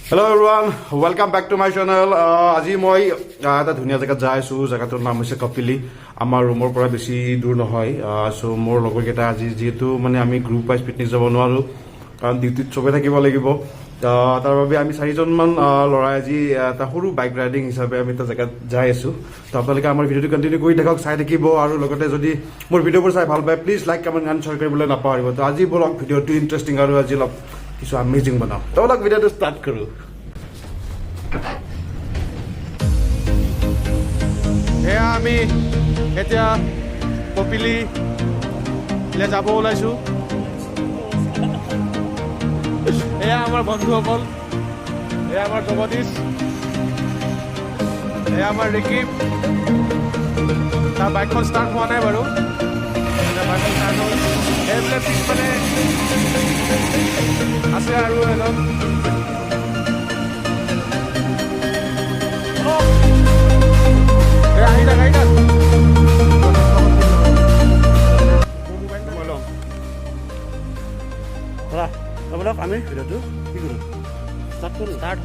Hello everyone, welcome back to my channel. আজি মই এটা ধুনীয়া জায়গাত যাই আছো। জায়গাটোৰ নাম হৈছে কাপিলি। আমাৰ ৰুমৰ পৰা বেছি দূৰ নহয়। সো মোৰ লগৰ কেইটা আজি যেহেতু মানে আমি গ্ৰুপ ৱাইজ পিকনিক যাব নোৱাৰো কাৰণ ডিউটিত চবে থাকিব লাগিব। তাৰ বাবে আমি চাৰিজন মান ল'ৰাই আজি এটা সৰু বাইক ৰাইডিং হিচাপে আমি এটা জায়গাত যাই আছো। তো আপোনালোকে আমাৰ ভিডিঅ'টো কন্টিনিউ কৰি থাকক, চাই থাকিব আৰু লগতে যদি মোৰ ভিডিঅ'বোৰ চাই ভাল পায় please like comment and share কৰিবলৈ নাপাহৰিব। তো আজি বলক ভিডিঅ'টো ইণ্টাৰেষ্টিং আৰু আজি অলপ কিছু আমেজিং বনাও। তো বলক ভিডিঅ'টো ষ্টাৰ্ট কৰো। এয়া আমি এতিয়া কপিলিলৈ যাব ওলাইছো। এয়া আমাৰ বন্ধুসকল, এয়া আমাৰ জগদীশ, এয়া আমাৰ ৰেকিব। তাৰ বাইকখন ষ্টাৰ্ট হোৱা নাই বাৰু, বাইকখন ষ্টাৰ্ট হ'ল। এইফালে পিছফালে আছে আৰু এজন আহি থাক আহি থাক। আমি ভিডিঅ'টো কি কৰোঁ ষ্টাৰ্ট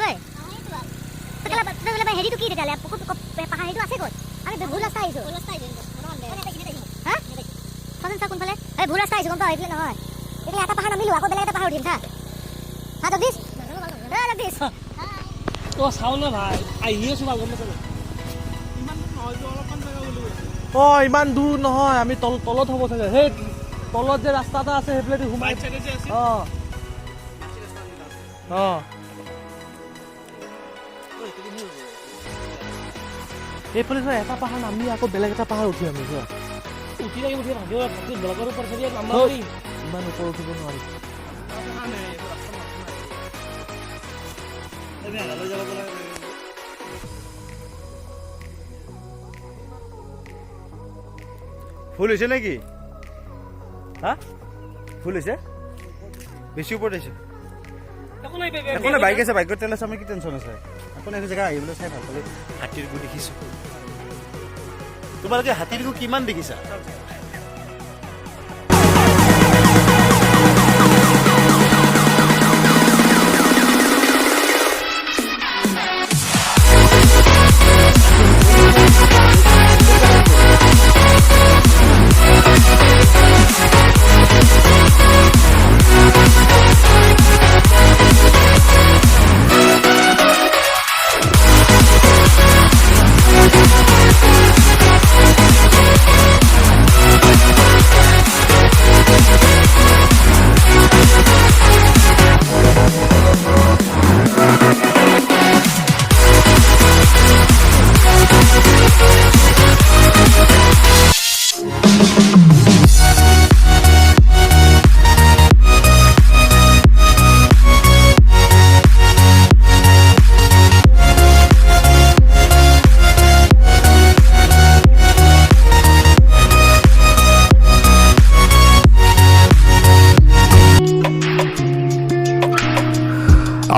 ঐ হেৰিটো কি দেখালে পাহাৰীটো আছে ক'ত আমি ভুল ৰাস্তা আহিছোঁ হা চোন চা কোনফালে এই ভুল ৰাস্তা আহিছোঁ গম পাওঁ এইফালে নহয় এতিয়া এটা পাহাৰ নামিলোঁ আকৌ বেলেগ এটা পাহাৰ উঠিম চা হা জগদীশ জগদীশ তো চাও না ভাই আহি আছোঁ ভাল গম পাইছা ইমান দূৰ নহয় আমি তলত হ'ব চাগে সেই তলত যে ৰাস্তা এটা আছে সেইফালেদি সোমাই এইফালে এটা পাহাৰ নামি আকৌ বেলেগ এটা পাহাৰ উঠি আমি উঠি ভাগি বেলেগৰ ওপৰত ইমান ওপৰত উঠিব নোৱাৰি ফুল হৈছে নেকি হা ফুল হৈছে বেছি ওপৰত আহিছে একো নাই বাইক আছে বাইকত তেল আছে আমাৰ কি টেনশ্যন আছে আপুনি এইটো জেগা আহিবলৈ চাই ভাল পালে হাতীৰ গু দেখিছোঁ তোমালোকে হাতীৰ গু কিমান দেখিছা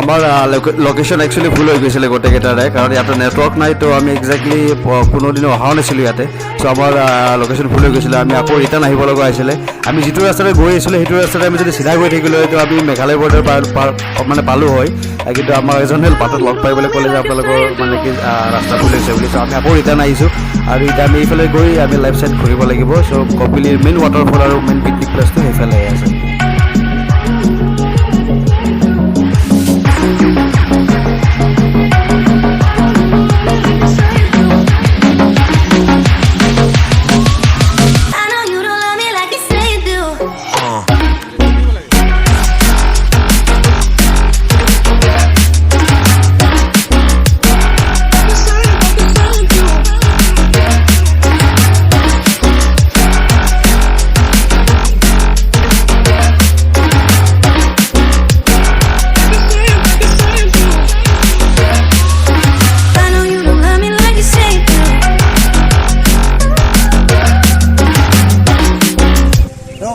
আমাৰ লোকেশ্যন একচুৱেলি ভুল হৈ গৈছিলে গোটেইকেইটাৰে কাৰণ ইয়াতে নেটৱৰ্ক নাই তো আমি একজেক্টলি কোনোদিনো অহাও নাছিলোঁ ইয়াতে চ' আমাৰ লোকেশ্যন ভুল হৈ গৈছিলে আমি আকৌ ৰিটাৰ্ণ আহিব লগা হৈছিলে আমি যিটো ৰাস্তাৰে গৈ আহিছিলোঁ সেইটো ৰাস্তাতে আমি যদি চিধা গৈ থাকিলোঁ হয়তো আমি মেঘালয় বৰ্ডাৰ মানে পালোঁ হয় কিন্তু আমাৰ এজনে বাটত লগ পাই পেলাই ক'লে যে আপোনালোকৰ মানে কি ৰাস্তা ভুল হৈছে বুলি চ' আমি আকৌ ৰিটাৰ্ণ আহিছোঁ আৰু এতিয়া আমি এইফালে গৈ আমি লেফ্ট ছাইড ঘূৰিব লাগিব চ' কপিলিৰ মেইন ৱাটাৰফল আৰু মেইন পিকনিক প্লেচটো সেইফালে আছে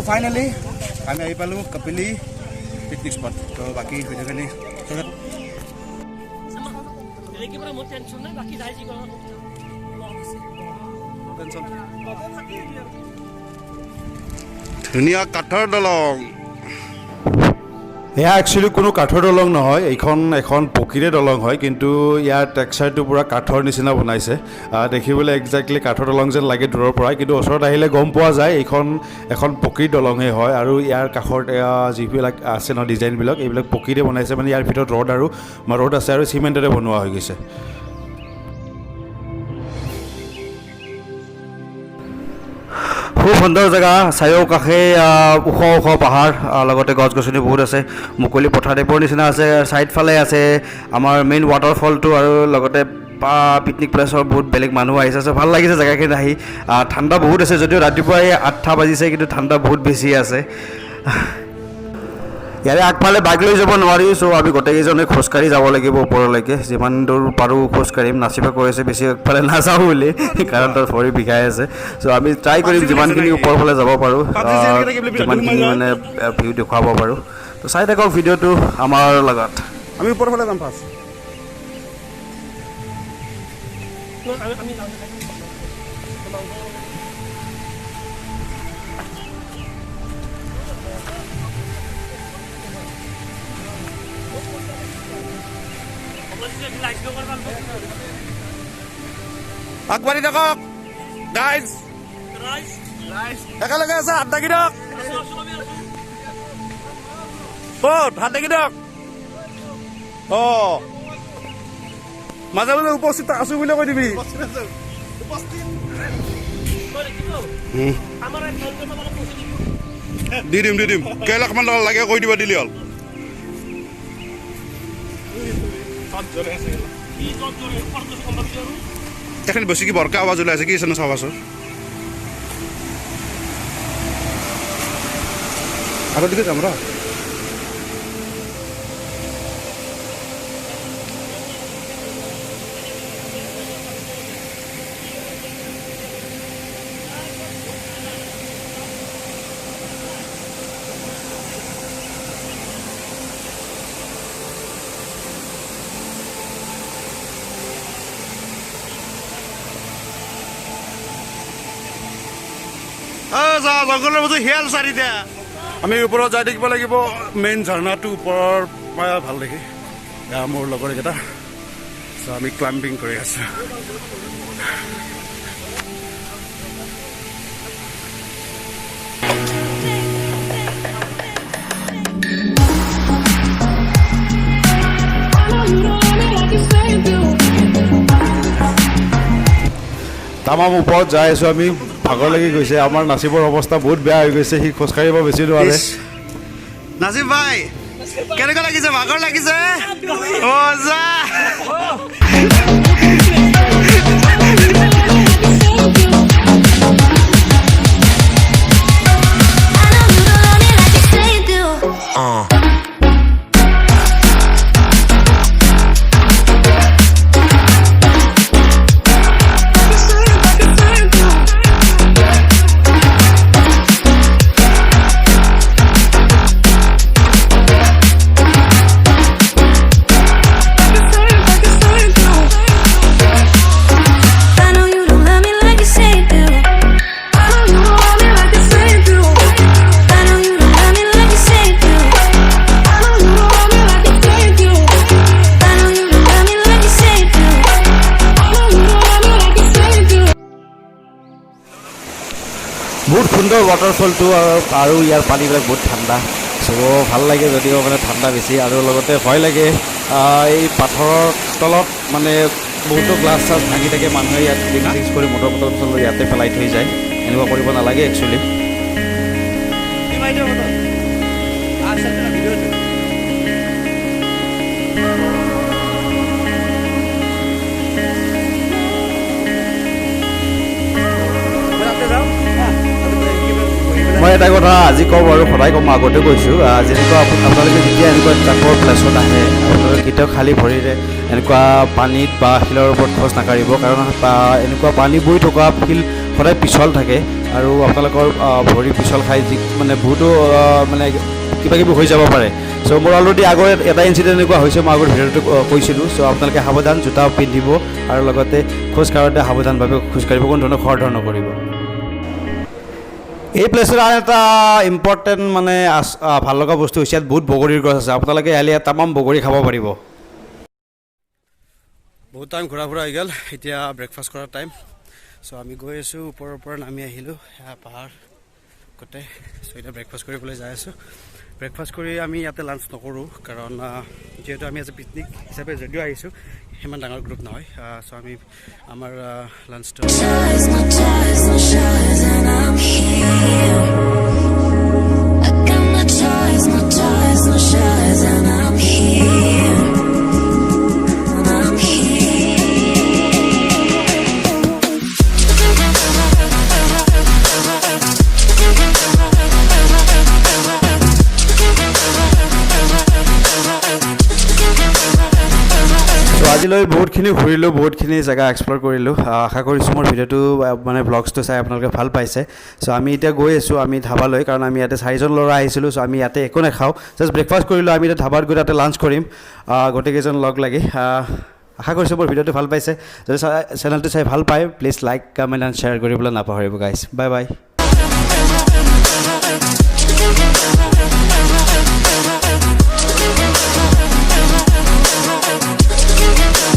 ফাইনেলি আমি আহি পালোঁ কপিলি পিকনিক স্পট তো বাকী ভিডিঅ'খিনি ধুনীয়া কাঠৰ দলং এয়া একচুৱেলি কোনো কাঠৰ দলং নহয় এইখন এখন পকীৰে দলং হয় কিন্তু ইয়াৰ টেক্সাৰটো পূৰা কাঠৰ নিচিনা বনাইছে দেখিবলৈ একজেক্টলি কাঠৰ দলং যেন লাগে দূৰৰ পৰাই কিন্তু ওচৰত আহিলে গম পোৱা যায় এইখন এখন পকীৰ দলঙেই হয় আৰু ইয়াৰ কাষত যিবিলাক আছে ন ডিজাইনবিলাক এইবিলাক পকীৰে বনাইছে মানে ইয়াৰ ভিতৰত ৰড আছে আৰু চিমেণ্টেৰে বনোৱা হৈ গৈছে খুব সুন্দৰ জেগা চাৰিওকাষে ওখ ওখ পাহাৰ লগতে গছ গছনি বহুত আছে মুকলি পথাৰ টাইপৰ নিচিনা আছে ছাইডফালে আছে আমাৰ মেইন ৱাটাৰফলটো আৰু লগতে পিকনিক প্লেচৰ বহুত বেলেগ মানুহ আহিছে চ' ভাল লাগিছে জেগাখিনি আহি ঠাণ্ডা বহুত আছে যদিও ৰাতিপুৱাই 8টা বাজিছে কিন্তু ঠাণ্ডা বহুত বেছি আছে ইয়াৰে আগফালে বাইক লৈ যাব নোৱাৰি চ' আমি গোটেইকেইজনে খোজকাঢ়ি যাব লাগিব ওপৰলৈকে যিমান দূৰ পাৰোঁ খোজকাঢ়িম নাচিবা কৈ আছে বেছি আগফালে নাযাওঁ বুলি কাৰণ তাৰ ভৰি বিষাই আছে চ' আমি ট্ৰাই কৰিম যিমানখিনি ওপৰ ফালে যাব পাৰোঁ যিমানখিনি মানে ভিউ দেখুৱাব পাৰোঁ তো চাই থাকক ভিডিঅ'টো আমাৰ লগত আমি ওপৰ ফালে যাম ফাৰ্ষ্ট আগবাঢ়ি থাকক গাইজ একেলগে আছে হাত দাগি দিয়ক ক'ত হাত দাগি দিয়ক মাজে মাজে উপস্থিত আছো বুলি কৈ দিবি দি দিম কেইলাখমান টকা লাগে কৈ দিবা দিলি হ'ল এখানে বেছি কি বৰকা আৱাজ ওলাই আছে কি আছে চাবাচোন আগৰ দিকে যাম ৰ জংঘলৰ মাজত শিয়াল চাৰি দিয়া আমি ওপৰত যাই থাকিব লাগিব মেইন ঝৰ্ণাটো ওপৰৰ ভাল দেখি মোৰ লগৰ কেইটা আমি ক্লাইম্বিং কৰি আছো তামাম ওপৰত যাই আছো আমি ভাগৰ লাগি গৈছে আমাৰ নাচিবৰ অৱস্থা বহুত বেয়া হৈ গৈছে সি খোজকাঢ়িব বেছি নোৱাৰে নাচিব ভাই কেনেকুৱা লাগিছে ভাগৰ লাগিছে বহুত সুন্দৰ ৱাটাৰফলটো আৰু ইয়াৰ পানীবিলাক বহুত ঠাণ্ডা চ' ভাল লাগে যদিও মানে ঠাণ্ডা বেছি আৰু লগতে ভয় লাগে এই পাথৰৰ তলত মানে বহুতো গ্লাছ চাছ ভাঙি থাকে মানুহে ইয়াত ড্ৰিংকছ কৰি মটৰ বটল ইয়াতে পেলাই থৈ যায় এনেকুৱা কৰিব নালাগে একচুৱেলি মই এটা কথা আজি কওঁ আৰু সদায় কওঁ মই আগতে কৈছোঁ যেনেকুৱা আপোনালোকে যেতিয়া এনেকুৱা ট্ৰাকৰ প্লেছত আহে আপোনালোকে কেতিয়াও খালী ভৰিৰে এনেকুৱা পানীত বা শিলৰ ওপৰত খোজ নাকাঢ়িব কাৰণ এনেকুৱা পানী বৈ থকা শিল সদায় পিছল থাকে আৰু আপোনালোকৰ ভৰি পিছল খাই মানে বহুতো মানে কিবা কিবি হৈ যাব পাৰে চ' মোৰ অলৰেডি আগৰ এটা ইনচিডেণ্ট এনেকুৱা হৈছে মই আগৰ ভিডিঅ'টো কৈছিলোঁ চ' আপোনালোকে সাৱধান জোতা পিন্ধিব আৰু লগতে খোজ কাঢ়োঁতে সাৱধানভাৱে খোজকাঢ়িব কোনো ধৰণৰ খৰধৰ নকৰিব এই প্লেচৰ আৰু এটা ইম্পৰ্টেণ্ট মানে ভাল লগা বস্তু হৈছে ইয়াত বহুত বগৰীৰ গছ আছে আপোনালোকে আহিলে ইয়াত তামাম বগৰী খাব পাৰিব বহুত টাইম ঘূৰা ফুৰা হৈ গ'ল এতিয়া ব্ৰেকফাষ্ট কৰাৰ টাইম চ' আমি গৈ আছোঁ ওপৰৰ পৰা নামি আহিলোঁ সেয়া পাহাৰ গোটেই চ' এতিয়া ব্ৰেকফাষ্ট কৰিবলৈ যাই আছোঁ ব্ৰেকফাষ্ট কৰি আমি ইয়াতে লাঞ্চ নকৰোঁ কাৰণ যিহেতু আমি আজি পিকনিক হিচাপে যদিও আহিছোঁ সিমান ডাঙৰ গ্ৰুপ নহয় চ' আমি আমাৰ লাঞ্চটো আজিলৈ বহুতখিনি ঘূৰিলোঁ বহুতখিনি জেগা এক্সপ্ল'ৰ কৰিলোঁ আশা কৰিছোঁ মোৰ ভিডিঅ'টো মানে ব্লগছটো চাই আপোনালোকে ভাল পাইছে চ' আমি এতিয়া গৈ আছোঁ আমি ধাবালৈ কাৰণ আমি ইয়াতে 4জন ল'ৰা আহিছিলোঁ চ' আমি ইয়াতে একো নাখাওঁ জাষ্ট ব্ৰেকফাষ্ট কৰিলোঁ আমি এতিয়া ধাবাত গৈ তাতে লাঞ্চ কৰিম গোটেইকেইজন লগ লাগি আশা কৰিছোঁ মোৰ ভিডিঅ'টো ভাল পাইছে যদি চেনেলটো চাই ভাল পায় please like comment and share কৰিবলৈ নাপাহৰিব গাইজ বাই বাই Assam.